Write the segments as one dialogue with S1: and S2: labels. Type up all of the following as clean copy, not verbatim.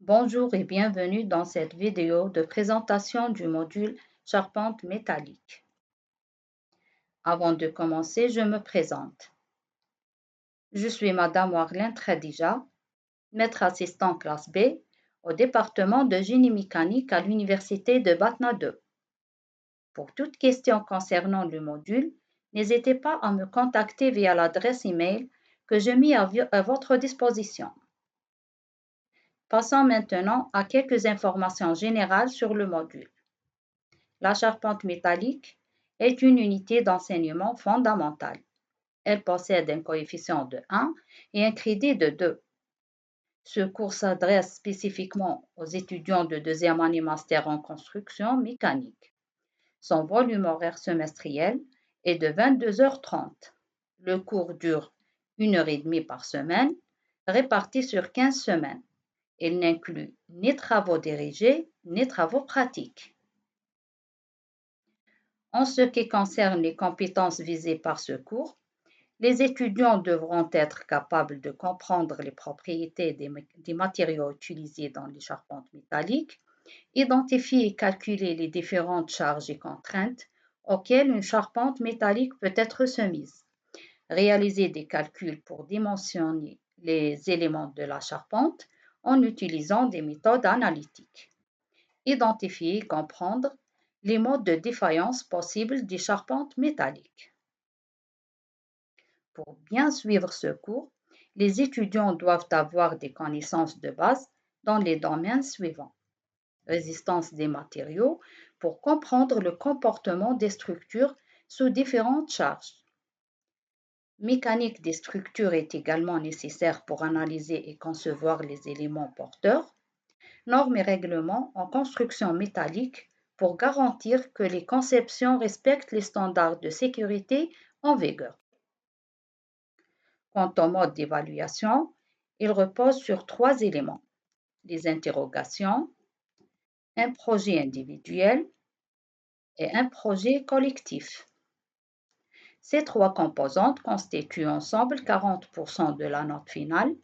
S1: Bonjour et bienvenue dans cette vidéo de présentation du module Charpente métallique. Avant de commencer, je me présente. Je suis Madame Warlin Khadija, maître assistant classe B au département de génie mécanique à l'Université de Batna 2. Pour toute question concernant le module, n'hésitez pas à me contacter via l'adresse email que j'ai mis à votre disposition. Passons maintenant à quelques informations générales sur le module. La charpente métallique est une unité d'enseignement fondamentale. Elle possède un coefficient de 1 et un crédit de 2. Ce cours s'adresse spécifiquement aux étudiants de deuxième année master en construction mécanique. Son volume horaire semestriel est de 22h30. Le cours dure 1h30 par semaine, réparti sur 15 semaines. Il n'inclut ni travaux dirigés ni travaux pratiques. En ce qui concerne les compétences visées par ce cours, les étudiants devront être capables de comprendre les propriétés des matériaux utilisés dans les charpentes métalliques, identifier et calculer les différentes charges et contraintes auxquelles une charpente métallique peut être soumise, réaliser des calculs pour dimensionner les éléments de la charpente en utilisant des méthodes analytiques, identifier et comprendre les modes de défaillance possibles des charpentes métalliques. Pour bien suivre ce cours, les étudiants doivent avoir des connaissances de base dans les domaines suivants. Résistance des matériaux pour comprendre le comportement des structures sous différentes charges. Mécanique des structures est également nécessaire pour analyser et concevoir les éléments porteurs. Normes et règlements en construction métallique pour garantir que les conceptions respectent les standards de sécurité en vigueur. Quant au mode d'évaluation, il repose sur 3 éléments: les interrogations, un projet individuel et un projet collectif. Ces 3 composantes constituent ensemble 40% de la note finale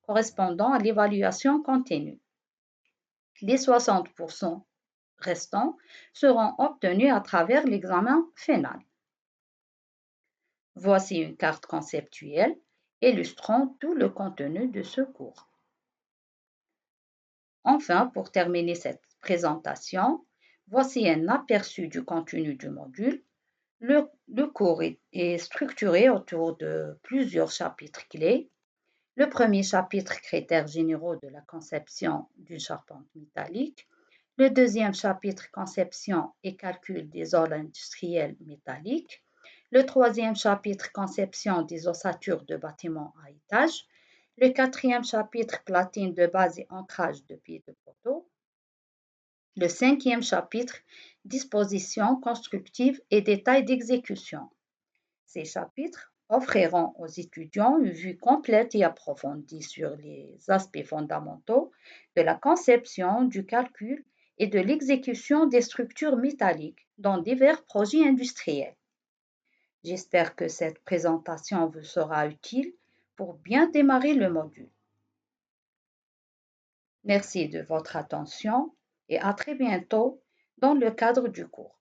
S1: correspondant à l'évaluation continue. Les 60% restants seront obtenus à travers l'examen final. Voici une carte conceptuelle illustrant tout le contenu de ce cours. Enfin, pour terminer cette présentation, voici un aperçu du contenu du module. Le cours est structuré autour de plusieurs chapitres clés. Le premier chapitre, critères généraux de la conception d'une charpente métallique. Le deuxième chapitre, conception et calcul des zones industrielles métalliques. Le troisième chapitre, conception des ossatures de bâtiments à étage. Le quatrième chapitre, platine de base et ancrage de pieds de poteau. Le cinquième chapitre, disposition constructive et détails d'exécution. Ces chapitres offriront aux étudiants une vue complète et approfondie sur les aspects fondamentaux de la conception, du calcul et de l'exécution des structures métalliques dans divers projets industriels. J'espère que cette présentation vous sera utile pour bien démarrer le module. Merci de votre attention et à très bientôt dans le cadre du cours.